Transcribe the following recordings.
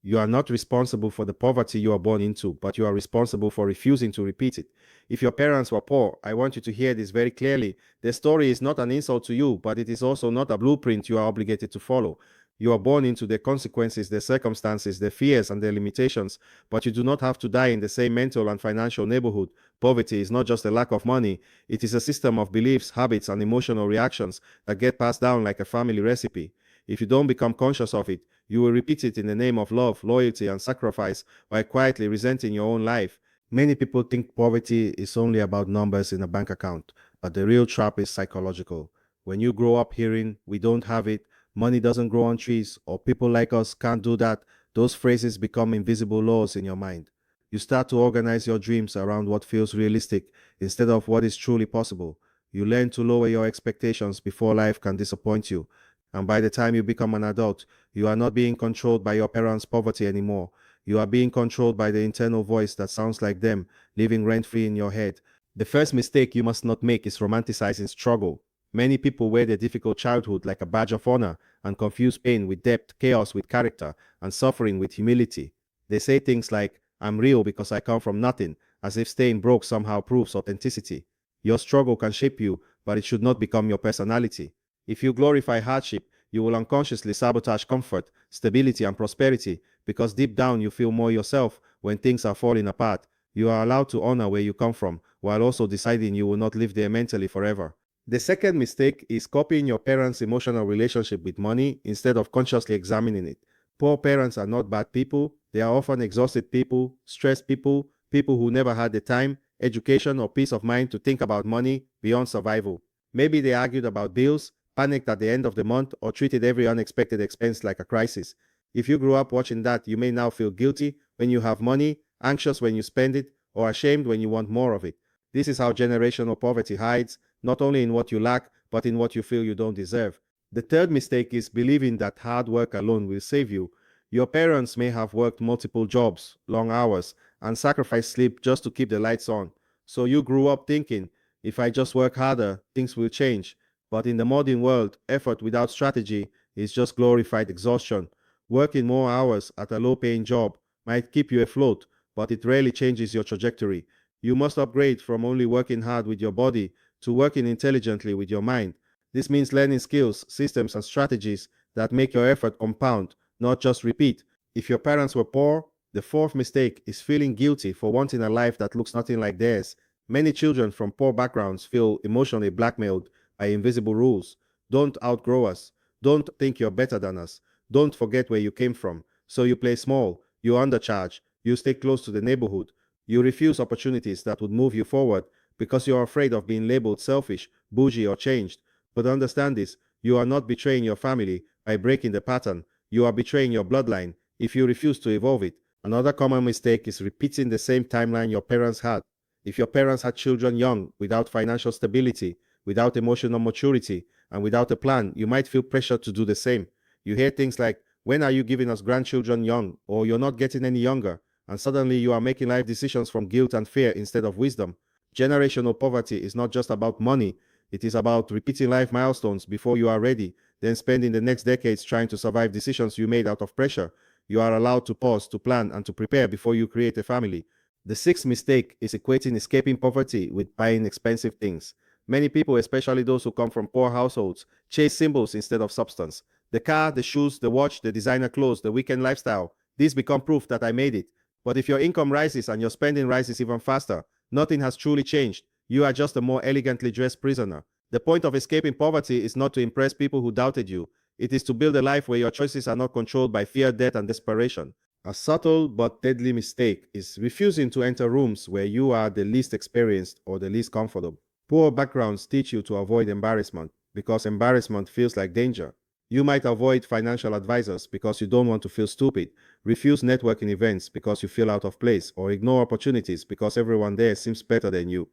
You are not responsible for the poverty you are born into, but you are responsible for refusing to repeat it. If your parents were poor, I want you to hear this very clearly. The story is not an insult to you, but it is also not a blueprint you are obligated to follow. You are born into the consequences, the circumstances, the fears, and the limitations, but you do not have to die in the same mental and financial neighborhood. Poverty is not just a lack of money, it is a system of beliefs, habits, and emotional reactions that get passed down like a family recipe. If you don't become conscious of it, you will repeat it in the name of love, loyalty, and sacrifice while quietly resenting your own life. Many people think poverty is only about numbers in a bank account, but the real trap is psychological. When you grow up hearing, we don't have it, money doesn't grow on trees, or people like us can't do that, those phrases become invisible laws in your mind. You start to organize your dreams around what feels realistic instead of what is truly possible. You learn to lower your expectations before life can disappoint you. And by the time you become an adult, you are not being controlled by your parents' poverty anymore. You are being controlled by the internal voice that sounds like them, living rent-free in your head. The first mistake you must not make is romanticizing struggle. Many people wear their difficult childhood like a badge of honor and confuse pain with depth, chaos with character, and suffering with humility. They say things like, I'm real because I come from nothing, as if staying broke somehow proves authenticity. Your struggle can shape you, but it should not become your personality. If you glorify hardship, you will unconsciously sabotage comfort, stability, and prosperity because deep down you feel more yourself when things are falling apart. You are allowed to honor where you come from while also deciding you will not live there mentally forever. The second mistake is copying your parents' emotional relationship with money instead of consciously examining it. Poor parents are not bad people, they are often exhausted people, stressed people, people who never had the time, education, or peace of mind to think about money beyond survival. Maybe they argued about bills, panicked at the end of the month, or treated every unexpected expense like a crisis. If you grew up watching that, you may now feel guilty when you have money, anxious when you spend it, or ashamed when you want more of it. This is how generational poverty hides, not only in what you lack, but in what you feel you don't deserve. The third mistake is believing that hard work alone will save you. Your parents may have worked multiple jobs, long hours, and sacrificed sleep just to keep the lights on. So you grew up thinking, if I just work harder, things will change. But in the modern world, effort without strategy is just glorified exhaustion. Working more hours at a low paying job might keep you afloat, but it rarely changes your trajectory. You must upgrade from only working hard with your body to working intelligently with your mind. This means learning skills, systems, and strategies that make your effort compound, not just repeat. If your parents were poor, the fourth mistake is feeling guilty for wanting a life that looks nothing like theirs. Many children from poor backgrounds feel emotionally blackmailed by invisible rules. Don't outgrow us. Don't think you're better than us. Don't forget where you came from. So you play small, you undercharge, you stay close to the neighborhood. You refuse opportunities that would move you forward because you're afraid of being labeled selfish, bougie, or changed. But understand this, you are not betraying your family by breaking the pattern. You are betraying your bloodline if you refuse to evolve it. Another common mistake is repeating the same timeline your parents had. If your parents had children young, without financial stability, without emotional maturity, and without a plan, you might feel pressure to do the same. You hear things like, when are you giving us grandchildren young? Or you're not getting any younger. And suddenly you are making life decisions from guilt and fear instead of wisdom. Generational poverty is not just about money. It is about repeating life milestones before you are ready, then spending the next decades trying to survive decisions you made out of pressure. You are allowed to pause, to plan, and to prepare before you create a family. The sixth mistake is equating escaping poverty with buying expensive things. Many people, especially those who come from poor households, chase symbols instead of substance. The car, the shoes, the watch, the designer clothes, the weekend lifestyle, these become proof that I made it. But if your income rises and your spending rises even faster, nothing has truly changed. You are just a more elegantly dressed prisoner. The point of escaping poverty is not to impress people who doubted you. It is to build a life where your choices are not controlled by fear, debt, and desperation. A subtle but deadly mistake is refusing to enter rooms where you are the least experienced or the least comfortable. Poor backgrounds teach you to avoid embarrassment because embarrassment feels like danger. You might avoid financial advisors because you don't want to feel stupid, refuse networking events because you feel out of place, or ignore opportunities because everyone there seems better than you.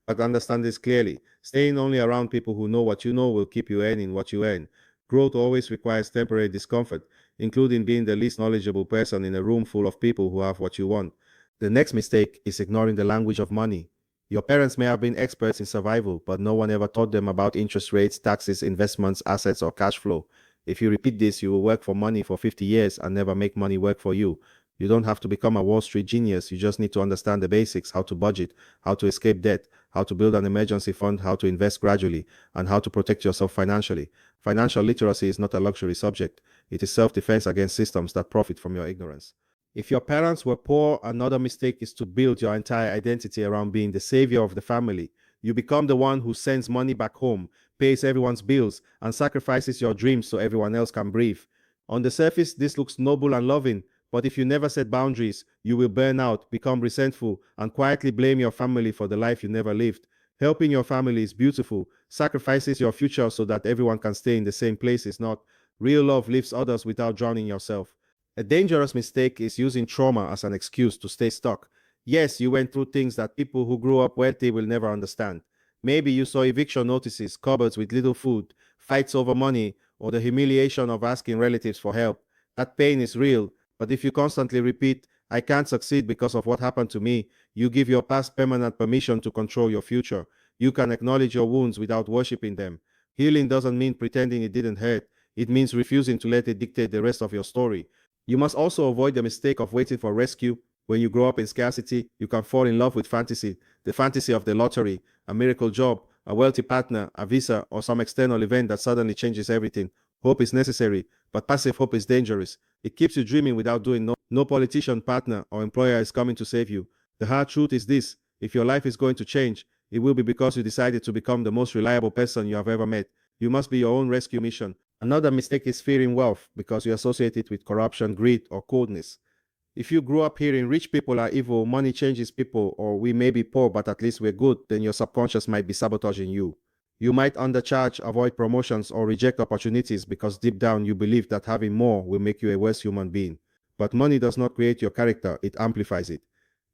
But understand this clearly. Staying only around people who know what you know will keep you earning what you earn. Growth always requires temporary discomfort, including being the least knowledgeable person in a room full of people who have what you want. The next mistake is ignoring the language of money. Your parents may have been experts in survival, but no one ever taught them about interest rates, taxes, investments, assets, or cash flow. If you repeat this, you will work for money for 50 years and never make money work for you. You don't have to become a Wall Street genius. You just need to understand the basics: how to budget, how to escape debt, how to build an emergency fund, how to invest gradually, and how to protect yourself financially. Financial literacy is not a luxury subject. It is self-defense against systems that profit from your ignorance. If your parents were poor, another mistake is to build your entire identity around being the savior of the family. You become the one who sends money back home, pays everyone's bills, and sacrifices your dreams so everyone else can breathe. On the surface, this looks noble and loving, but if you never set boundaries, you will burn out, become resentful, and quietly blame your family for the life you never lived. Helping your family is beautiful. Sacrifices your future so that everyone can stay in the same place is not. Real love lifts others without drowning yourself. A dangerous mistake is using trauma as an excuse to stay stuck. Yes, you went through things that people who grew up wealthy will never understand. Maybe you saw eviction notices, cupboards with little food, fights over money, or the humiliation of asking relatives for help. That pain is real, but if you constantly repeat, "I can't succeed because of what happened to me," you give your past permanent permission to control your future. You can acknowledge your wounds without worshiping them. Healing doesn't mean pretending it didn't hurt. It means refusing to let it dictate the rest of your story. You must also avoid the mistake of waiting for rescue. When you grow up in scarcity, you can fall in love with fantasy, the fantasy of the lottery, a miracle job, a wealthy partner, a visa, or some external event that suddenly changes everything. Hope is necessary, but passive hope is dangerous. It keeps you dreaming without doing. No politician, partner, or employer is coming to save you. The hard truth is this: if your life is going to change, it will be because you decided to become the most reliable person you have ever met. You must be your own rescue mission. Another mistake is fearing wealth because you associate it with corruption, greed, or coldness. If you grew up hearing rich people are evil, money changes people, or we may be poor but at least we're good, then your subconscious might be sabotaging you. You might undercharge, avoid promotions, or reject opportunities because deep down you believe that having more will make you a worse human being. But money does not create your character, it amplifies it.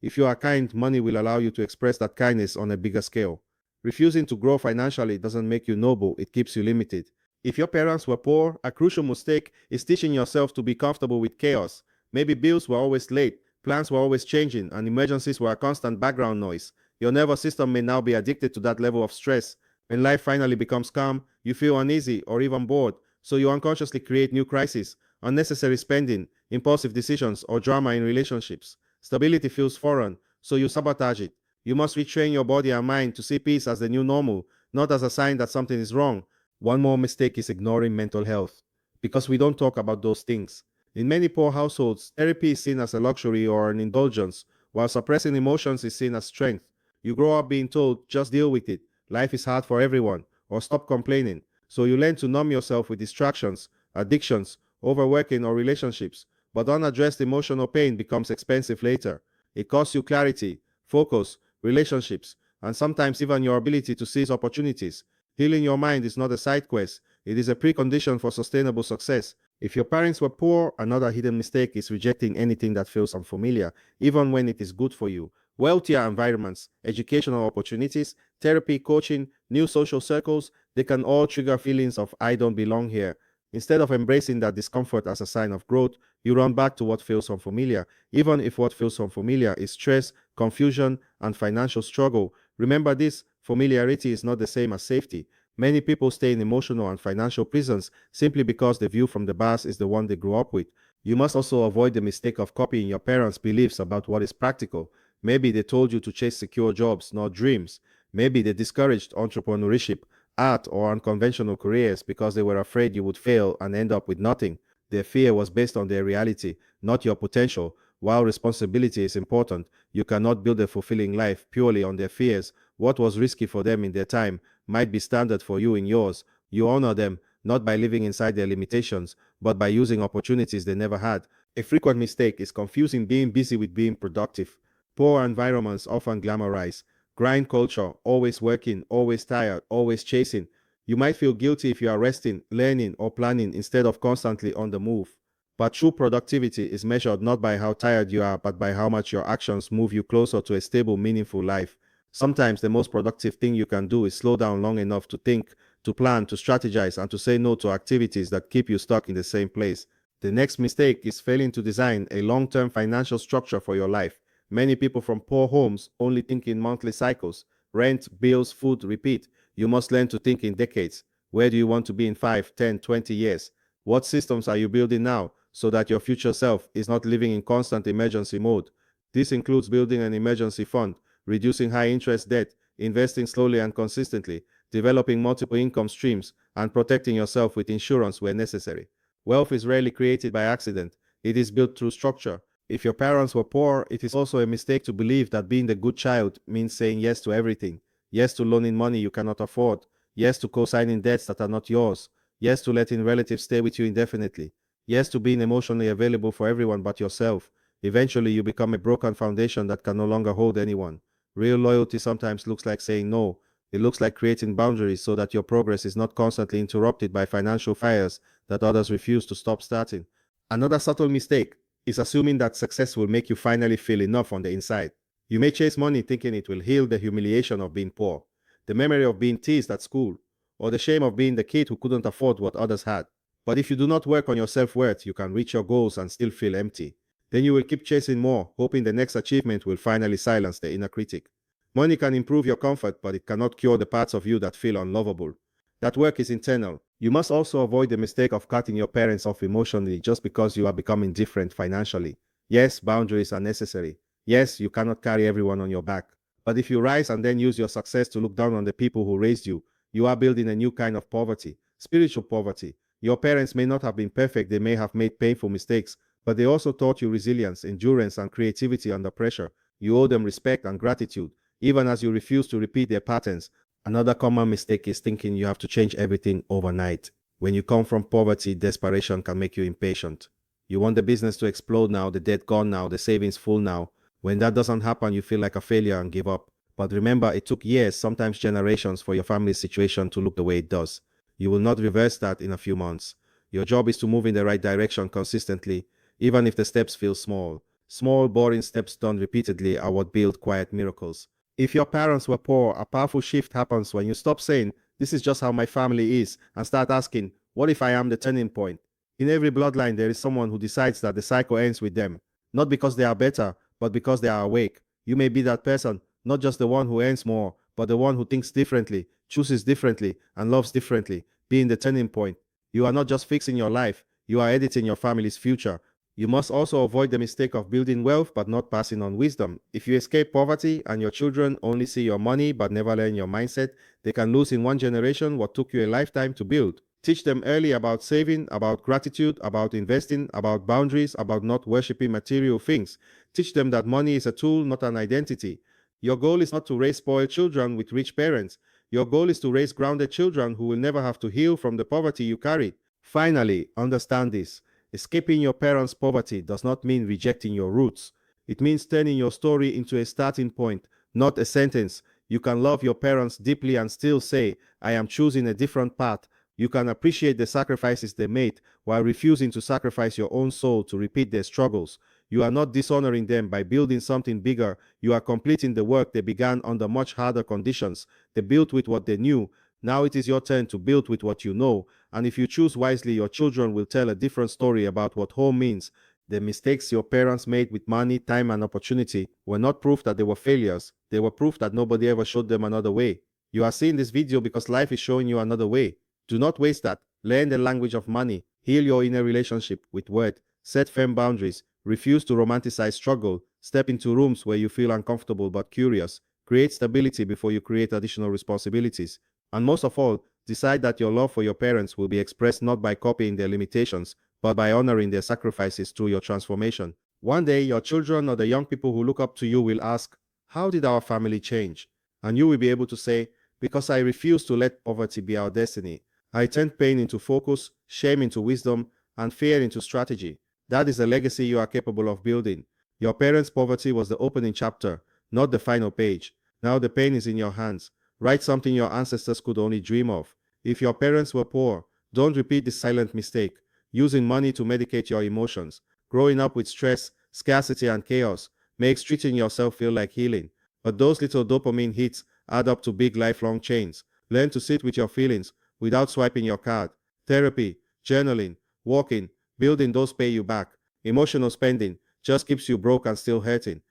If you are kind, money will allow you to express that kindness on a bigger scale. Refusing to grow financially doesn't make you noble, it keeps you limited. If your parents were poor, a crucial mistake is teaching yourself to be comfortable with chaos. Maybe bills were always late, plans were always changing, and emergencies were a constant background noise. Your nervous system may now be addicted to that level of stress. When life finally becomes calm, you feel uneasy or even bored, so you unconsciously create new crises, unnecessary spending, impulsive decisions, or drama in relationships. Stability feels foreign, so you sabotage it. You must retrain your body and mind to see peace as the new normal, not as a sign that something is wrong. One more mistake is ignoring mental health, because we don't talk about those things. In many poor households, therapy is seen as a luxury or an indulgence, while suppressing emotions is seen as strength. You grow up being told, just deal with it, life is hard for everyone, or stop complaining. So you learn to numb yourself with distractions, addictions, overworking, or relationships. But unaddressed emotional pain becomes expensive later. It costs you clarity, focus, relationships, and sometimes even your ability to seize opportunities. Healing your mind is not a side quest, it is a precondition for sustainable success. If your parents were poor, another hidden mistake is rejecting anything that feels unfamiliar, even when it is good for you. Wealthier environments, educational opportunities, therapy, coaching, new social circles, they can all trigger feelings of "I don't belong here." Instead of embracing that discomfort as a sign of growth, you run back to what feels unfamiliar, even if what feels unfamiliar is stress, confusion, and financial struggle. Remember this: familiarity is not the same as safety. Many people stay in emotional and financial prisons simply because the view from the bars is the one they grew up with. You must also avoid the mistake of copying your parents' beliefs about what is practical. Maybe they told you to chase secure jobs, not dreams. Maybe they discouraged entrepreneurship, art, or unconventional careers because they were afraid you would fail and end up with nothing. Their fear was based on their reality, not your potential. While responsibility is important, you cannot build a fulfilling life purely on their fears. What was risky for them in their time might be standard for you in yours. You honor them, not by living inside their limitations, but by using opportunities they never had. A frequent mistake is confusing being busy with being productive. Poor environments often glamorize grind culture, always working, always tired, always chasing. You might feel guilty if you are resting, learning, or planning instead of constantly on the move. But true productivity is measured not by how tired you are, but by how much your actions move you closer to a stable, meaningful life. Sometimes the most productive thing you can do is slow down long enough to think, to plan, to strategize, and to say no to activities that keep you stuck in the same place. The next mistake is failing to design a long-term financial structure for your life. Many people from poor homes only think in monthly cycles: rent, bills, food, repeat. You must learn to think in decades. Where do you want to be in 5, 10, 20 years? What systems are you building now so that your future self is not living in constant emergency mode? This includes building an emergency fund, reducing high interest debt, investing slowly and consistently, developing multiple income streams, and protecting yourself with insurance where necessary. Wealth is rarely created by accident, it is built through structure. If your parents were poor, it is also a mistake to believe that being the good child means saying yes to everything. Yes to loaning money you cannot afford. Yes to co-signing debts that are not yours. Yes to letting relatives stay with you indefinitely. Yes to being emotionally available for everyone but yourself. Eventually, you become a broken foundation that can no longer hold anyone. Real loyalty sometimes looks like saying no. It looks like creating boundaries so that your progress is not constantly interrupted by financial fires that others refuse to stop starting. Another subtle mistake is assuming that success will make you finally feel enough on the inside. You may chase money thinking it will heal the humiliation of being poor, the memory of being teased at school, or the shame of being the kid who couldn't afford what others had. But if you do not work on your self-worth, you can reach your goals and still feel empty. Then you will keep chasing more, hoping the next achievement will finally silence the inner critic. Money can improve your comfort, but it cannot cure the parts of you that feel unlovable. That work is internal. You must also avoid the mistake of cutting your parents off emotionally just because you are becoming different financially. Yes, boundaries are necessary. Yes, you cannot carry everyone on your back. But if you rise and then use your success to look down on the people who raised you, you are building a new kind of poverty, spiritual poverty. Your parents may not have been perfect, they may have made painful mistakes, but they also taught you resilience, endurance, and creativity under pressure. You owe them respect and gratitude, even as you refuse to repeat their patterns. Another common mistake is thinking you have to change everything overnight. When you come from poverty, desperation can make you impatient. You want the business to explode now, the debt gone now, the savings full now. When that doesn't happen, you feel like a failure and give up. But remember, it took years, sometimes generations, for your family's situation to look the way it does. You will not reverse that in a few months. Your job is to move in the right direction consistently, even if the steps feel small. Small, boring steps done repeatedly are what build quiet miracles. If your parents were poor, a powerful shift happens when you stop saying, "This is just how my family is," and start asking, "What if I am the turning point?" In every bloodline, there is someone who decides that the cycle ends with them, not because they are better, but because they are awake. You may be that person, not just the one who earns more, but the one who thinks differently, chooses differently, and loves differently, being the turning point. You are not just fixing your life, you are editing your family's future. You must also avoid the mistake of building wealth but not passing on wisdom. If you escape poverty and your children only see your money but never learn your mindset, they can lose in one generation what took you a lifetime to build. Teach them early about saving, about gratitude, about investing, about boundaries, about not worshiping material things. Teach them that money is a tool, not an identity. Your goal is not to raise spoiled children with rich parents. Your goal is to raise grounded children who will never have to heal from the poverty you carried. Finally, understand this. Escaping your parents' poverty does not mean rejecting your roots. It means turning your story into a starting point, not a sentence. You can love your parents deeply and still say, "I am choosing a different path." You can appreciate the sacrifices they made while refusing to sacrifice your own soul to repeat their struggles. You are not dishonoring them by building something bigger. You are completing the work they began under much harder conditions. They built with what they knew. Now it is your turn to build with what you know. And if you choose wisely, your children will tell a different story about what home means. The mistakes your parents made with money, time, and opportunity were not proof that they were failures. They were proof that nobody ever showed them another way. You are seeing this video because life is showing you another way. Do not waste that. Learn the language of money. Heal your inner relationship with word. Set firm boundaries. Refuse to romanticize struggle. Step into rooms where you feel uncomfortable but curious. Create stability before you create additional responsibilities. And most of all, decide that your love for your parents will be expressed not by copying their limitations, but by honoring their sacrifices through your transformation. One day, your children or the young people who look up to you will ask, "How did our family change?" And you will be able to say, "Because I refused to let poverty be our destiny. I turned pain into focus, shame into wisdom, and fear into strategy." That is the legacy you are capable of building. Your parents' poverty was the opening chapter, not the final page. Now the pen is in your hands. Write something your ancestors could only dream of. If your parents were poor, don't repeat this silent mistake, using money to medicate your emotions. Growing up with stress, scarcity, and chaos makes treating yourself feel like healing. But those little dopamine hits add up to big lifelong chains. Learn to sit with your feelings without swiping your card. Therapy, journaling, walking, building those pay you back. Emotional spending just keeps you broke and still hurting.